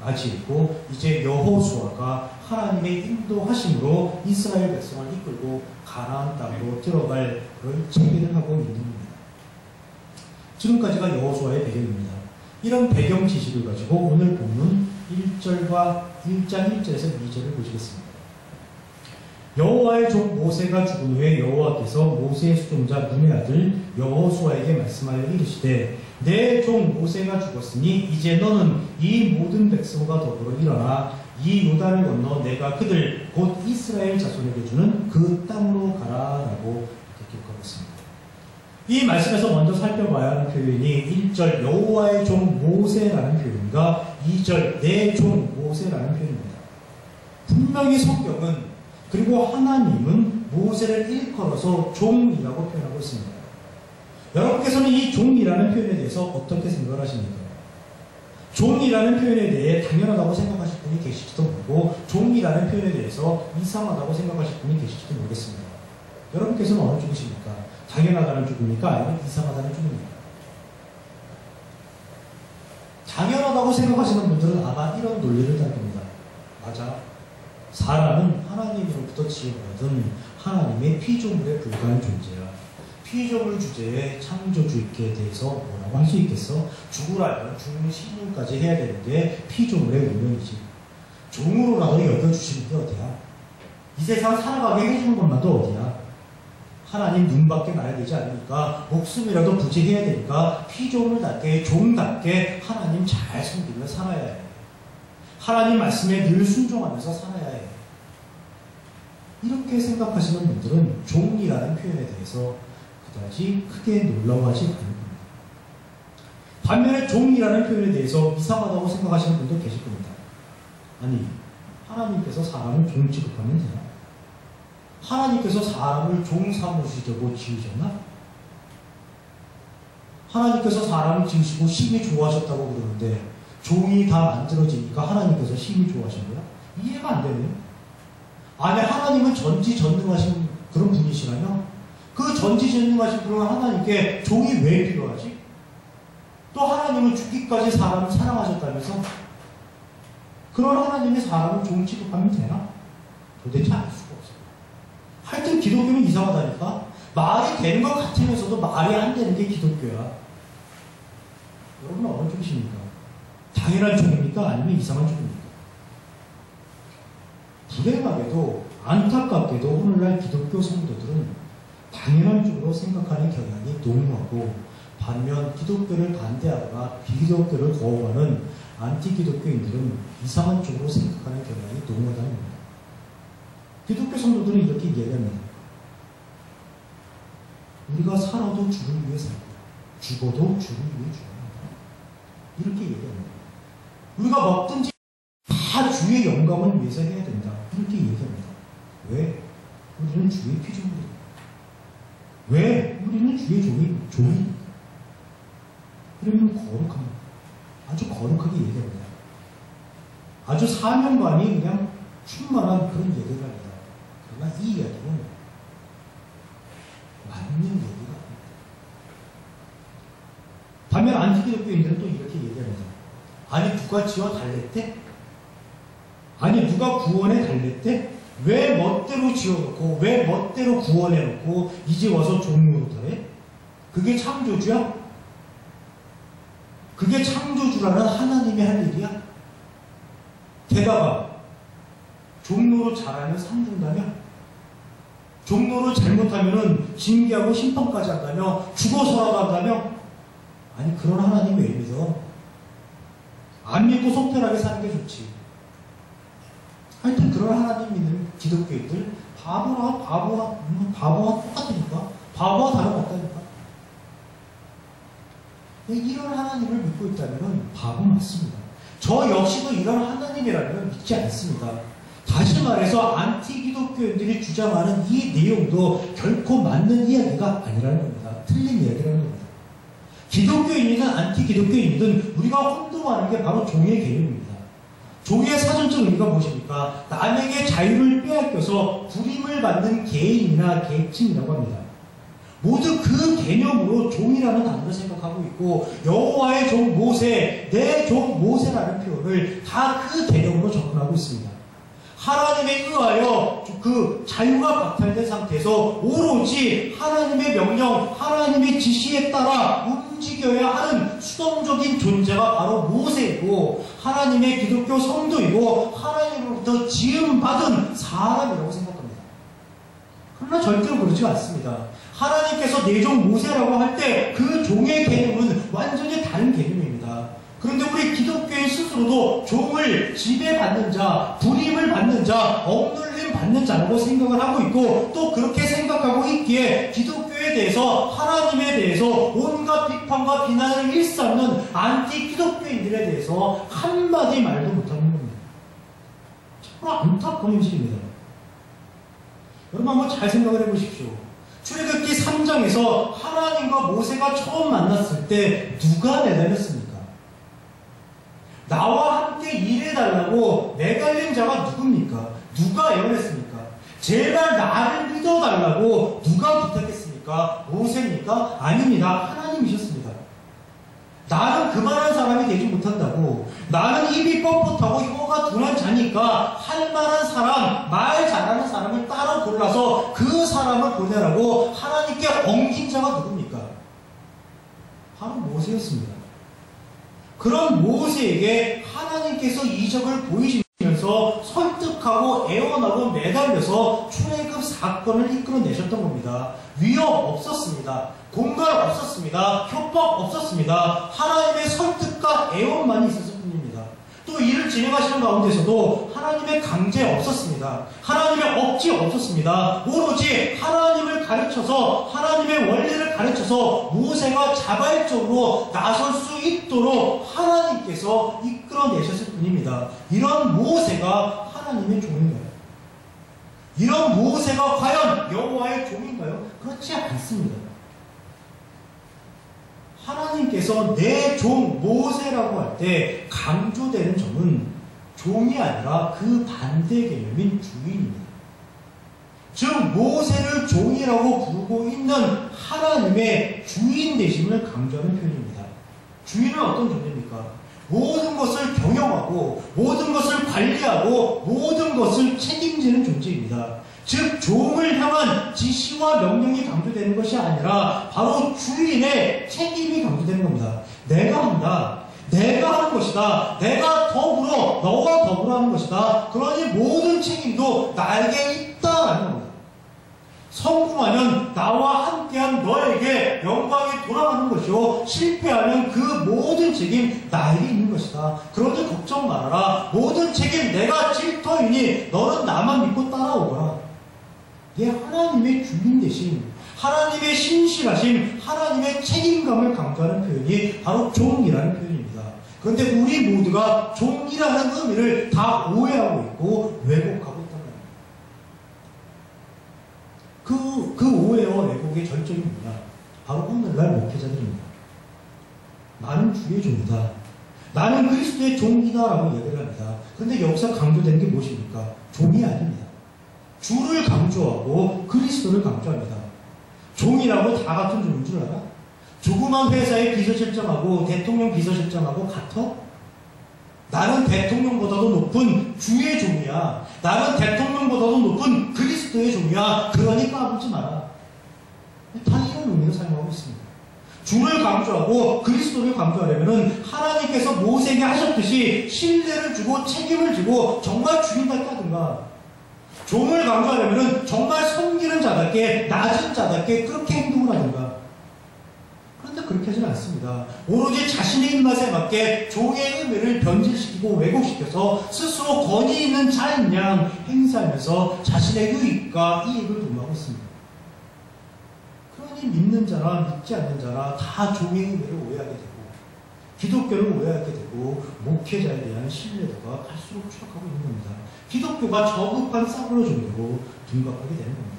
맞이했고 이제 여호수아가 하나님의 인도하심으로 이스라엘 백성을 이끌고 가나안 땅으로 들어갈 그런 준비를 하고 있는 겁니다. 지금까지가 여호수아의 배경입니다. 이런 배경 지식을 가지고 오늘 본문 1장 1절에서 2절을 보시겠습니다. 여호와의 종 모세가 죽은 후에 여호와께서 모세의 수종자 눈의 아들 여호수아에게 말씀하여 이르시되 내 종 모세가 죽었으니 이제 너는 이 모든 백성과 더불어 일어나 이 요단을 건너 내가 그들 곧 이스라엘 자손에게 주는 그 땅으로 가라라고 기록하고 있습니다. 이 말씀에서 먼저 살펴봐야 하는 표현이 1절 여호와의 종 모세라는 표현과 2절 내 종 모세라는 표현입니다. 분명히 성경은 그리고 하나님은 모세를 일컬어서 종이라고 표현하고 있습니다. 여러분께서는 이 종이라는 표현에 대해서 어떻게 생각을 하십니까? 종이라는 표현에 대해 당연하다고 생각하실 분이 계실지도 모르고 종이라는 표현에 대해서 이상하다고 생각하실 분이 계실지도 모르겠습니다. 여러분께서는 어느 쪽이십니까? 당연하다는 쪽입니까? 아니면 이상하다는 쪽입니까? 당연하다고 생각하시는 분들은 아마 이런 논리를 달 겁니다. 맞아. 사람은 하나님으로부터 지음받은 하나님의 피조물에 불과한 존재야. 피조물 주제에 창조주께 대해서 뭐라고 할 수 있겠어? 죽으라면 죽는 신용까지 해야 되는 게 피조물의 운명이지. 종으로라도 여겨주시는 게 어디야? 이 세상 살아가게 해주는 것만도 어디야? 하나님 눈밖에 나야 되지 않으니까 목숨이라도 부지해야 되니까 피조물답게 종답게 하나님 잘 섬기며 살아야 해. 하나님 말씀에 늘 순종하면서 살아야 해. 이렇게 생각하시는 분들은 종이라는 표현에 대해서 그다지 크게 놀라워하지 않을 겁니다. 반면에 종이라는 표현에 대해서 이상하다고 생각하시는 분도 계실 겁니다. 아니, 하나님께서 사람을 종 취급하면 되나? 하나님께서 사람을 종 삼으시려고 지으셨나? 하나님께서 사람을 지으시고 심히 좋아하셨다고 그러는데 종이 다 만들어지니까 하나님께서 심히 좋아하신 거야? 이해가 안 되네요. 아니, 하나님은 전지전능하신 그런 분이시라면 그 전지전능하신 그런 하나님께 종이 왜 필요하지? 또 하나님은 죽기까지 사람을 사랑하셨다면서 그런 하나님이 사람을 종 취급하면 되나? 도대체 알 수가 없어요. 하여튼 기독교는 이상하다니까. 말이 되는 것 같으면서도 말이 안 되는 게 기독교야. 여러분은 어느 쪽이십니까? 당연한 쪽입니까? 아니면 이상한 쪽입니까? 불행하게도 안타깝게도 오늘날 기독교 성도들은 당연한 쪽으로 생각하는 경향이 농후하고 반면 기독교를 반대하거나 비기독교를 거부하는 안티기독교인들은 이상한 쪽으로 생각하는 경향이 농후하다는 겁니다. 기독교 성도들은 이렇게 얘기합니다. 우리가 살아도 주를 위해 살고 죽어도 주를 위해 죽어야 한다. 이렇게 얘기합니다. 우리가 먹든지 다 주의 영광을 위해서 해야 된다. 이렇게 얘기합니다. 왜? 우리는 주의 피조물이다. 왜? 우리는 주의 종이니까. 그러면 거룩합니다. 아주 거룩하게 얘기합니다. 아주 사명감이 그냥 충만한 그런 얘기를 합니다. 그러나 이 이야기는 맞는 얘기가 아닙니다. 반면 안티기독교인들은 또 이렇게 얘기합니다. 아니, 누가 지어 달랬대? 아니, 누가 구원해 달랬대? 왜 멋대로 지어놓고 왜 멋대로 구원해놓고 이제 와서 종노릇하래? 그게 창조주야? 그게 창조주라는 하나님이 할 일이야? 게다가 종노릇 잘하면 상 준다며? 종노릇 잘못하면 징계하고 심판까지 한다며? 죽어서라도 한다며? 아니, 그런 하나님 왜 믿어? 안 믿고 속편하게 사는 게 좋지. 하여튼 그런 하나님 믿는 기독교인들 바보와 똑같으니까. 바보와 다름없다니까. 이런 하나님을 믿고 있다면 바보 맞습니다. 저 역시도 이런 하나님이라면 믿지 않습니다. 다시 말해서 안티기독교인들이 주장하는 이 내용도 결코 맞는 이야기가 아니라는 겁니다. 틀린 이야기라는 겁니다. 기독교인이든 안티기독교인이든 우리가 혼동하는 게 바로 종의 개념입니다. 종의 사전적 의미가 무엇입니까? 남에게 자유를 빼앗겨서 부림을 받는 개인이나 계층이라고 합니다. 모두 그 개념으로 종이라는 단어를 생각하고 있고 여호와의 종 모세, 내 종 모세라는 표현을 다 그 개념으로 접근하고 있습니다. 하나님에 의하여 그 자유가 박탈된 상태에서 오로지 하나님의 명령, 하나님의 지시에 따라 움직여야 하는 수동적인 존재가 바로 모세이고 하나님의 기독교 성도이고 하나님으로부터 지음받은 사람이라고 생각합니다. 그러나 절대로 그렇지 않습니다. 하나님께서 내 종 모세라고 할 때 그 종의 개념은 완전히 다른 개념입니다. 그런데 우리 기독교인 스스로도 종을 지배받는 자, 불임을 받는 자, 억눌림 받는 자라고 생각을 하고 있고 또 그렇게 생각하고 있기에 기독교에 대해서 하나님에 대해서 온갖 비판과 비난을 일삼는 안티기독교인들에 대해서 한마디 말도 못하는 겁니다. 정말 안타까운 현실입니다. 여러분 한번 잘 생각을 해보십시오. 출애굽기 3장에서 하나님과 모세가 처음 만났을 때 누가 내달렸습니까? 나와 함께 일해달라고 내달린 자가 누굽니까? 누가 애원했습니까? 제발 나를 믿어달라고 누가 부탁했습니까? 모세입니까? 아닙니다. 하나님이셨습니다. 나는 그만한 사람이 되지 못한다고, 나는 입이 뻣뻣하고 혀가 둔한 자니까 할 만한 사람, 말 잘하는 사람을 따로 골라서 그 사람을 사람을 보내라고 하나님께 엉킨 자가 누굽니까? 바로 모세였습니다. 그런 모세에게 하나님께서 이적을 보이시면서 설득하고 애원하고 매달려서 출애굽 사건을 이끌어내셨던 겁니다. 위협 없었습니다. 공갈 없었습니다. 협박 없었습니다. 하나님의 설득과 애원만이 있었을 뿐입니다. 또 일을 진행하시는 가운데서도 하나님의 강제 없었습니다. 하나님의 억지 없었습니다. 오로지 하나님을 가르쳐서 하나님의 원리를 가르쳐서 모세가 자발적으로 나설 수 있도록 하나님께서 이끌어내셨을 뿐입니다. 이런 모세가 하나님의 종인가요? 이런 모세가 과연 여호와의 종인가요? 그렇지 않습니다. 하나님께서 내 종 모세라고 할 때 강조되는 점은 종이 아니라 그 반대 개념인 주인입니다. 즉 모세를 종이라고 부르고 있는 하나님의 주인 되심을 강조하는 표현입니다. 주인은 어떤 존재입니까? 모든 것을 경영하고 모든 것을 관리하고 모든 것을 책임지는 존재입니다. 즉 종을 향한 지시와 명령이 강조되는 것이 아니라 바로 주인의 책임이 강조되는 겁니다. 내가 한다. 내가 하는 것이다. 내가 더불어 너와 더불어 하는 것이다. 그러니 모든 책임도 나에게 있다라는 겁니다. 성공하면 나와 함께한 너에게 영광이 돌아가는 것이요 실패하면 그 모든 책임 나에게 있는 것이다. 그러니 걱정 말아라. 모든 책임 내가 질 터이니 너는 나만 믿고 따라오거라. 이게 하나님의 주인 되심, 하나님의 신실하심, 하나님의 책임감을 강조하는 표현이 바로 종이라는 표현입니다. 그런데 우리 모두가 종이라는 의미를 다 오해하고 있고 왜곡하고 있다는 겁니다. 그 오해와 왜곡의 절정이 뭐냐? 바로 오늘날 목회자들입니다. 나는 주의 종이다. 나는 그리스도의 종이다라고 이야기를 합니다. 그런데 여기서 강조되는 게 무엇입니까? 종이 아닙니다. 주를 강조하고 그리스도를 강조합니다. 종이라고 다 같은 종인 줄 알아? 조그만 회사의 비서실장하고 대통령 비서실장하고 같아? 나는 대통령보다도 높은 주의 종이야. 나는 대통령보다도 높은 그리스도의 종이야. 그러니 까불지 마라. 다 이런 의미로 사용하고 있습니다. 주를 강조하고 그리스도를 강조하려면 하나님께서 모세에게 하셨듯이 신뢰를 주고 책임을 지고 정말 주인답게 하든가, 종을 강조하려면 정말 섬기는 자답게 낮은 자답게 그렇게 행동을 하든가. 그런데 그렇게 하지는 않습니다. 오로지 자신의 입맛에 맞게 종의 의미를 변질시키고 왜곡시켜서 스스로 권위 있는 자인 양 행사하면서 자신의 유익과 이익을 도모하고 있습니다. 그러니 믿는 자나 믿지 않는 자나 다 종의 의미를 오해하게 되고 기독교를 오해하게 되고 목회자에 대한 신뢰도가 갈수록 추락하고 있는 겁니다. 기독교가 저급한 싸구려 종교로 둔갑하게 되는 겁니다.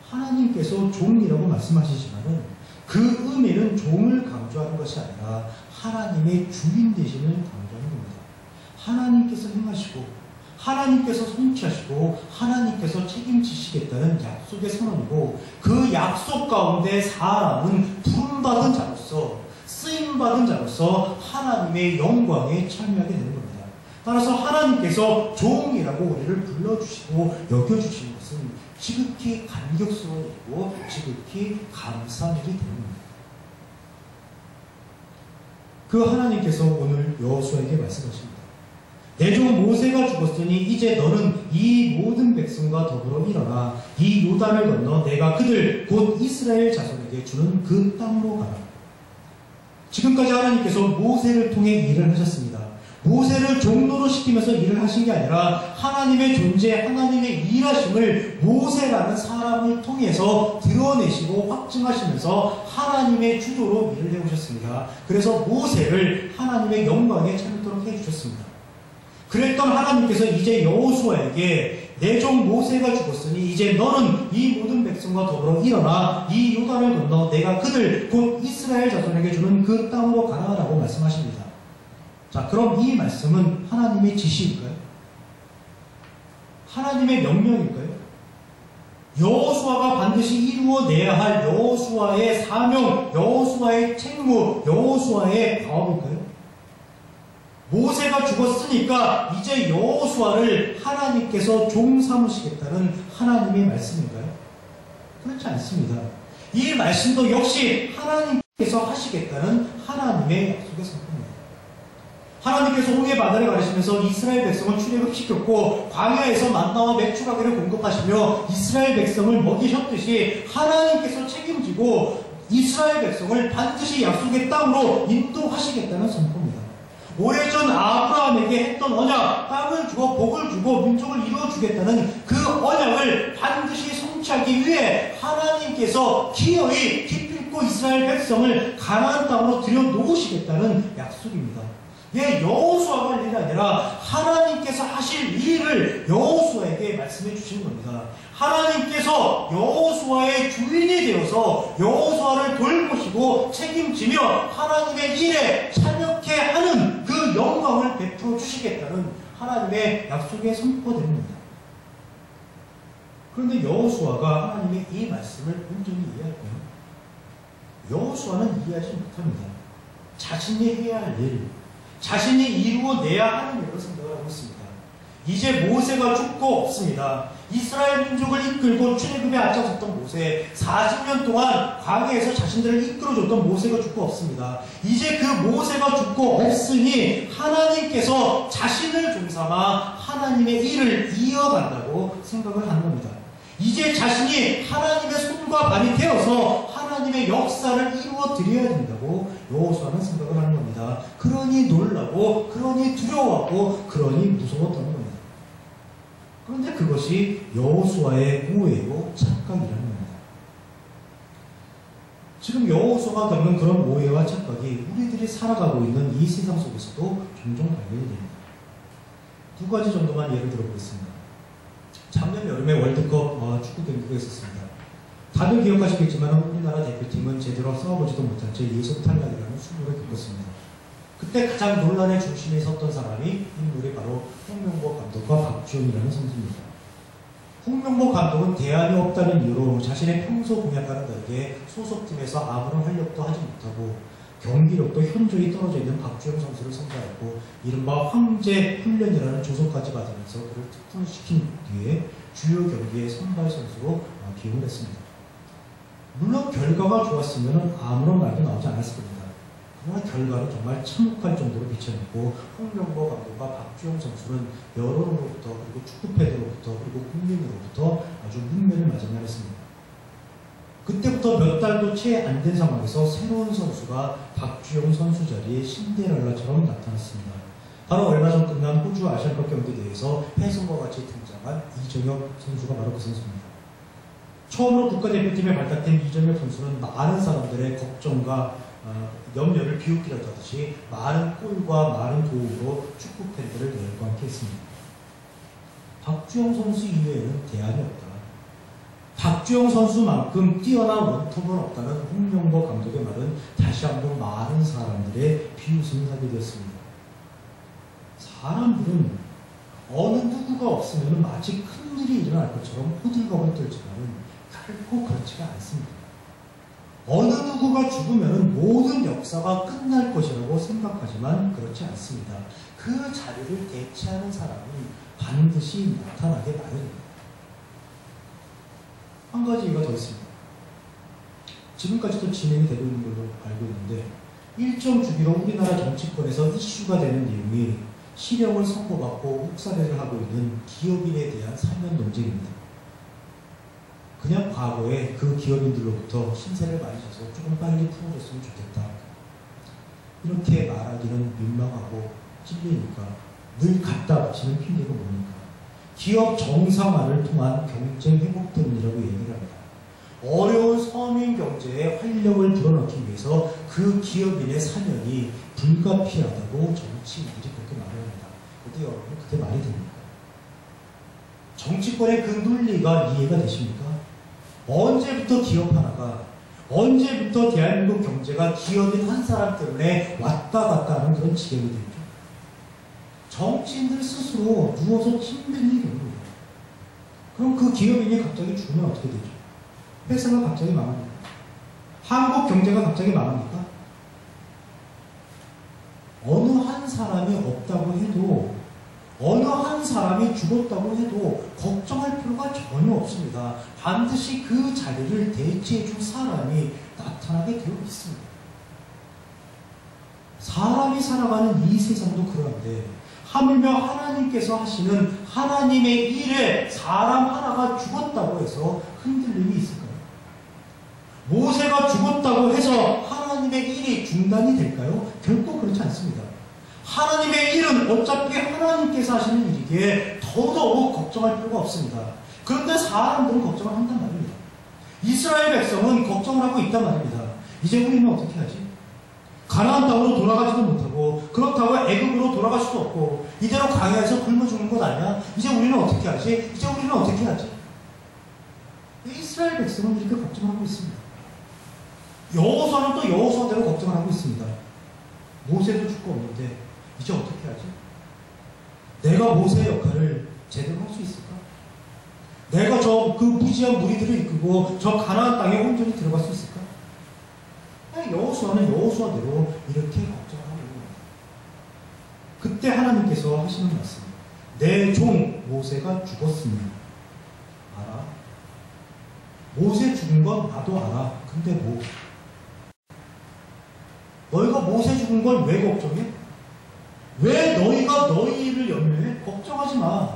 하나님께서 종이라고 말씀하시지만은 그 의미는 종을 강조하는 것이 아니라 하나님의 주인 되심을 강조하는 겁니다. 하나님께서 행하시고 하나님께서 성취하시고 하나님께서 책임지시겠다는 약속의 선언이고 그 약속 가운데 사람은 부름받은 자로서 쓰임받은 자로서 하나님의 영광에 참여하게 되는 겁니다. 따라서 하나님께서 종이라고 우리를 불러주시고 여겨주시는 것은 지극히 감격스러운 일이고 지극히 감사한 일이 되는 겁니다. 그 하나님께서 오늘 여호수아에게 말씀하십니다. 내 종 모세가 죽었으니 이제 너는 이 모든 백성과 더불어 일어나 이 요단을 건너 내가 그들 곧 이스라엘 자손에게 주는 그 땅으로 가라. 지금까지 하나님께서 모세를 통해 일을 하셨습니다. 모세를 종로로 시키면서 일을 하신 게 아니라 하나님의 존재, 하나님의 일하심을 모세라는 사람을 통해서 드러내시고 확증하시면서 하나님의 주도로 일을 해오셨습니다. 그래서 모세를 하나님의 영광에 참도록 해주셨습니다. 그랬던 하나님께서 이제 여호수아에게 내 종 모세가 죽었으니 이제 너는 이 모든 백성과 더불어 일어나 이 요단을 건너 내가 그들 곧 이스라엘 자손에게 주는 그 땅으로 가라라고 말씀하십니다. 자, 그럼 이 말씀은 하나님의 지시일까요? 하나님의 명령일까요? 여호수아가 반드시 이루어내야 할 여호수아의 사명, 여호수아의 책무, 여호수아의 과업일까요? 모세가 죽었으니까 이제 여호수아를 하나님께서 종 삼으시겠다는 하나님의 말씀인가요? 그렇지 않습니다. 이 말씀도 역시 하나님께서 하시겠다는 하나님의 약속의 선포입니다. 하나님께서 홍해 바다를 가르시면서 이스라엘 백성을 출애굽시켰고 광야에서 만나와 맥주가게를 공급하시며 이스라엘 백성을 먹이셨듯이 하나님께서 책임지고 이스라엘 백성을 반드시 약속의 땅으로 인도하시겠다는 선포입니다. 오래전 아브라함에게 했던 언약, 땅을 주고 복을 주고 민족을 이루어주겠다는 그 언약을 반드시 성취하기 위해 하나님께서 기어이 기필코 이스라엘 백성을 가나안 땅으로 들여놓으시겠다는 약속입니다. 예, 여호수아가 할 일이 아니라 하나님께서 하실 일을 여호수아에게 말씀해 주시는 겁니다. 하나님께서 여호수아의 주인이 되어서 여호수아를 돌보시고 책임지며 하나님의 일에 참여케 하는 그 영광을 베풀어 주시겠다는 하나님의 약속에 선포됩니다. 그런데 여호수아가 하나님의 이 말씀을 온전히 이해할까요? 여호수아는 이해하지 못합니다. 자신이 해야 할 일, 자신이 이루어내야 하는 일을 생각을 하고 있습니다. 이제 모세가 죽고 없습니다. 이스라엘 민족을 이끌고 출애굽에 앞장섰던 모세, 40년 동안 광야에서 자신들을 이끌어줬던 모세가 죽고 없습니다. 이제 그 모세가 죽고 없으니 하나님께서 자신을 종삼아 하나님의 일을 이어간다고 생각을 하는 겁니다. 이제 자신이 하나님의 손과 발이 되어서 하나님의 역사를 이루어 드려야 된다고 여호수아는 생각을 하는 겁니다. 그러니 놀라고, 그러니 두려워하고, 그러니 무서웠던 겁니다. 그런데 그것이 여호수아의 오해요 착각이라는 겁니다. 지금 여호수아가 겪는 그런 오해와 착각이 우리들이 살아가고 있는 이 세상 속에서도 종종 발견이 됩니다. 두 가지 정도만 예를 들어보겠습니다. 작년 여름에 월드컵 축구 경기가 있었습니다. 다들 기억하시겠지만 우리나라 대표팀은 제대로 싸워보지도 못한 채 예선 탈락이라는 수모를 겪었습니다. 그때 가장 논란의 중심에 섰던 사람이 인물이 바로 홍명보 감독과 박주영이라는 선수입니다. 홍명보 감독은 대안이 없다는 이유로 자신의 평소 공약과는 다르게 소속팀에서 아무런 활약도 하지 못하고 경기력도 현저히 떨어져 있는 박주영 선수를 선발했고 이른바 황제 훈련이라는 조소까지 받으면서 그를 특훈시킨 뒤에 주요 경기의 선발 선수로 기용을 했습니다. 물론 결과가 좋았으면 아무런 말도 나오지 않았을 겁니다. 그러나 결과는 정말 참혹할 정도로 비춰냈고 홍명보 감독과 박주영 선수는 여론으로부터 그리고 축구팬으로부터 그리고 국민으로부터 아주 문매를 맞이만 했습니다. 그때부터 몇 달도 채 안 된 상황에서 새로운 선수가 박주영 선수 자리에 신데렐라처럼 나타났습니다. 바로 얼마 전 끝난 호주 아시안컵 경기대회에서 혜성과 같이 등장한 이정혁 선수가 바로 그 선수입니다. 처음으로 국가대표팀에 발탁된 이정혁 선수는 많은 사람들의 걱정과 염려를 비웃기라도 하듯이 많은 골과 많은 도움으로 축구 팬들을 열광케 했습니다. 박주영 선수 이외에는 대안이 없다. 박주영 선수만큼 뛰어난 원톱은 없다는 홍명보 감독의 말은 다시 한번 많은 사람들의 비웃음을 사게 되었습니다. 사람들은 어느 누구가 없으면 마치 큰일이 일어날 것처럼 호들갑을 떨지만 결코 그렇지가 않습니다. 어느 누구가 죽으면 모든 역사가 끝날 것이라고 생각하지만 그렇지 않습니다. 그 자리를 대체하는 사람이 반드시 나타나게 마련입니다. 한 가지 이유가 더 있습니다. 지금까지도 진행이 되고 있는 걸로 알고 있는데 일정 주기로 우리나라 정치권에서 이슈가 되는 내용이 실형을 선고받고 묵살회를 하고 있는 기업인에 대한 사면 논쟁입니다. 그냥 과거에 그 기업인들로부터 신세를 많이 져서 조금 빨리 풀어줬으면 좋겠다. 이렇게 말하기는 민망하고 찔리니까 늘 갖다 붙이는 핑계가 뭡니까? 기업 정상화를 통한 경쟁 회복 때문이라고 얘기를 합니다. 어려운 서민 경제에 활력을 불어넣기 위해서 그 기업인의 사면이 불가피하다고 정치인들이 그렇게 말을 합니다. 근데 여러분 그게 말이 됩니까? 정치권의 그 논리가 이해가 되십니까? 언제부터 기업 하나가, 언제부터 대한민국 경제가 기업인 한 사람 때문에 왔다 갔다 하는 그런 지경이 되죠? 정치인들 스스로 누워서 힘든 일이 없는 거예요. 그럼 그 기업인이 갑자기 죽으면 어떻게 되죠? 회사가 갑자기 망합니까? 한국 경제가 갑자기 망합니까? 어느 한 사람이 없다고 해도, 어느 한 사람이 죽었다고 해도 걱정할 필요가 전혀 없습니다. 반드시 그 자리를 대체해 줄 사람이 나타나게 되어 있습니다. 사람이 살아가는 이 세상도 그런데 하물며 하나님께서 하시는 하나님의 일에 사람 하나가 죽었다고 해서 흔들림이 있을까요? 모세가 죽었다고 해서 하나님의 일이 중단이 될까요? 결코 그렇지 않습니다. 하나님의 일은 어차피 하나님께서 하시는 일이기에 더더욱 걱정할 필요가 없습니다. 그런데 사람들은 걱정을 한단 말입니다. 이스라엘 백성은 걱정을 하고 있단 말입니다. 이제 우리는 어떻게 하지? 가나안 땅으로 돌아가지도 못하고, 그렇다고 애굽으로 돌아갈 수도 없고, 이대로 광야에서 굶어 죽는 것 아니야? 이제 우리는 어떻게 하지? 이제 우리는 어떻게 하지? 이스라엘 백성은 이렇게 걱정을 하고 있습니다. 여호수아는 또 여호수아대로 걱정을 하고 있습니다. 모세도 죽고 없는데 이제 어떻게 하지? 내가 모세의 역할을 제대로 할 수 있을까? 내가 저 그 무지한 무리들을 이끌고 저 가나안 땅에 온전히 들어갈 수 있을까? 여호수아는 여호수아대로 이렇게 걱정을 하고 있는 겁니다. 그때 하나님께서 하시는 말씀, 내 종 모세가 죽었으니 알아. 모세 죽은 건 나도 알아. 근데 뭐? 너희가 모세 죽은 걸 왜 걱정해? 왜 너희가 너희를 염려해? 걱정하지 마.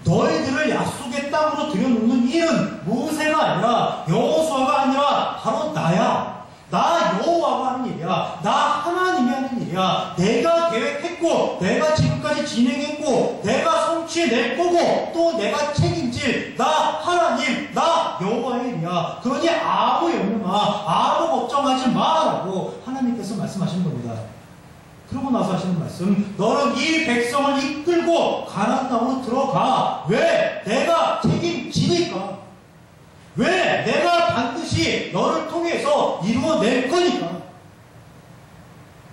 너희들을 약속의 땅으로 들여놓는 일은 모세가 아니라 여호수아가 아니라 바로 나야. 나 여호와가 하는 일이야. 나 하나님이 하는 일이야. 내가 계획했고, 내가 지금까지 진행했고, 내가 성취해낼 거고, 또 내가 책임질 나 하나님, 나 여호와의 일이야. 그러니 아무 염려 마, 아무 걱정하지 마라고 하나님께서 말씀하시는 겁니다. 그러고 나서 하시는 말씀, 너는 이 백성을 이끌고 가나안 땅으로 들어가. 왜? 내가 책임지니까. 왜? 내가 반드시 너를 통해서 이루어낼 거니까.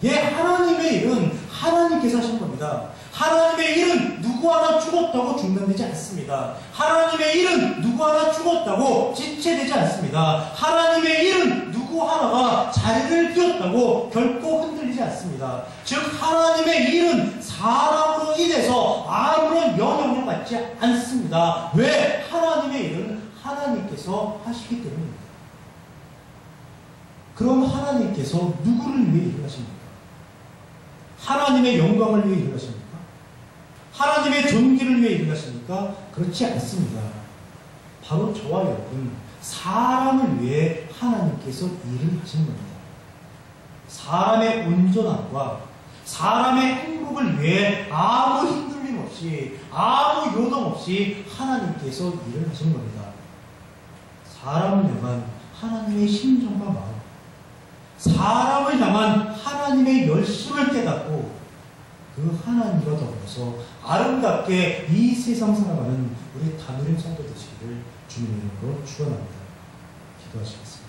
하나님의 일은 하나님께서 하시는 겁니다. 하나님의 일은 누구 하나 죽었다고 중단되지 않습니다. 하나님의 일은 누구 하나 죽었다고 지체되지 않습니다. 하나님의 일은 누구 하나가 자리를 비웠다고 결코 흔들리지 않습니다. 즉 하나님의 일은 사람으로 인해서 아무런 영향을 받지 않습니다. 왜? 하나님의 일은 하나님께서 하시기 때문입니다. 그럼 하나님께서 누구를 위해 일을 하십니까? 하나님의 영광을 위해 일을 하십니까? 하나님의 존귀를 위해 일을 하십니까? 그렇지 않습니다. 바로 저와 여러분, 사람을 위해 하나님께서 일을 하시는 겁니다. 사람의 온전함과 사람의 행복을 위해 아무 흔들림 없이, 아무 요동 없이 하나님께서 일을 하시는 겁니다. 사람을 향한 하나님의 심정과 마음, 사람을 향한 하나님의 열심을 깨닫고 그 하나님과 더불어서 아름답게 이 세상 살아가는 우리 담임 성도 되시기를 주님의 이름으로 축원합니다. 기도하시겠습니다.